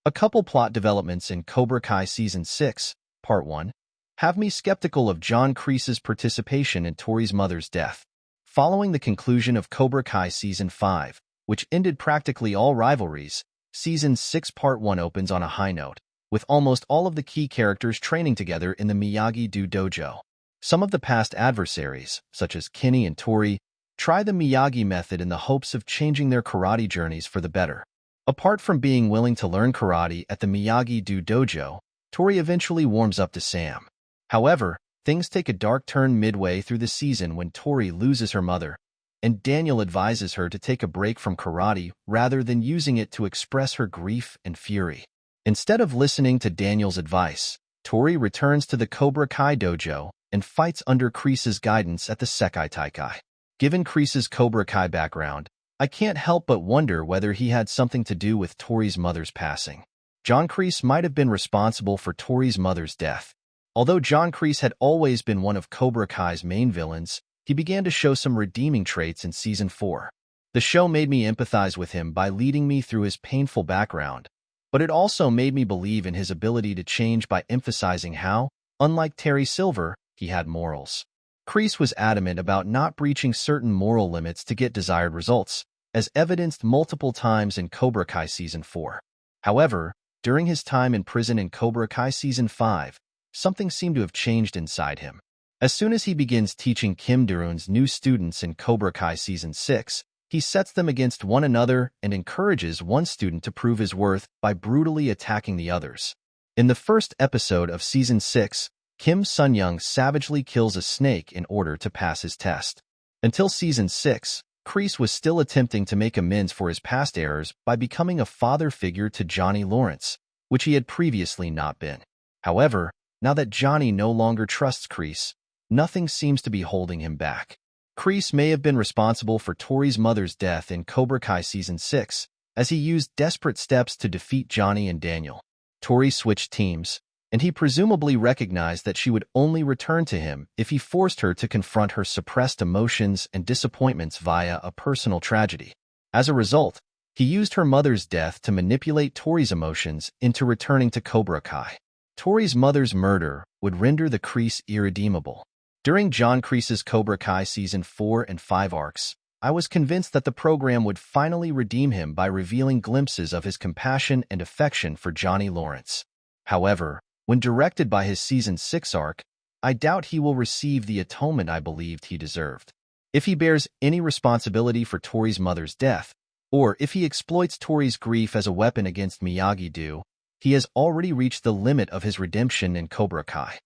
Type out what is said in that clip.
A couple plot developments in Cobra Kai Season 6, Part 1, have me skeptical of John Kreese's participation in Tory's mother's death. Following the conclusion of Cobra Kai Season 5, which ended practically all rivalries, Season 6 Part 1 opens on a high note, with almost all of the key characters training together in the Miyagi Do dojo. Some of the past adversaries, such as Kenny and Tory, try the Miyagi method in the hopes of changing their karate journeys for the better. Apart from being willing to learn karate at the Miyagi Do dojo, Tory eventually warms up to Sam. However, things take a dark turn midway through the season when Tory loses her mother, and Daniel advises her to take a break from karate rather than using it to express her grief and fury. Instead of listening to Daniel's advice, Tory returns to the Cobra Kai dojo and fights under Kreese's guidance at the Sekai Taikai. Given Kreese's Cobra Kai background, I can't help but wonder whether he had something to do with Tory's mother's passing. John Kreese might have been responsible for Tory's mother's death. Although John Kreese had always been one of Cobra Kai's main villains, he began to show some redeeming traits in Season 4. The show made me empathize with him by leading me through his painful background, but it also made me believe in his ability to change by emphasizing how, unlike Terry Silver, he had morals. Kreese was adamant about not breaching certain moral limits to get desired results, as evidenced multiple times in Cobra Kai Season 4. However, during his time in prison in Cobra Kai Season 5, something seemed to have changed inside him. As soon as he begins teaching Kim Daeun's new students in Cobra Kai Season 6, he sets them against one another and encourages one student to prove his worth by brutally attacking the others. In the first episode of Season 6, Kim Sun-young savagely kills a snake in order to pass his test. Until Season 6, Kreese was still attempting to make amends for his past errors by becoming a father figure to Johnny Lawrence, which he had previously not been. However, now that Johnny no longer trusts Kreese, nothing seems to be holding him back. Kreese may have been responsible for Tory's mother's death in Cobra Kai Season 6, as he used desperate steps to defeat Johnny and Daniel. Tory switched teams, and he presumably recognized that she would only return to him if he forced her to confront her suppressed emotions and disappointments via a personal tragedy. As a result, he used her mother's death to manipulate Tory's emotions into returning to Cobra Kai. Tory's mother's murder would render the Kreese irredeemable. During John Kreese's Cobra Kai Season 4 and 5 arcs, I was convinced that the program would finally redeem him by revealing glimpses of his compassion and affection for Johnny Lawrence. However, when directed by his Season 6 arc, I doubt he will receive the atonement I believed he deserved. If he bears any responsibility for Tory's mother's death, or if he exploits Tory's grief as a weapon against Miyagi Do, he has already reached the limit of his redemption in Cobra Kai.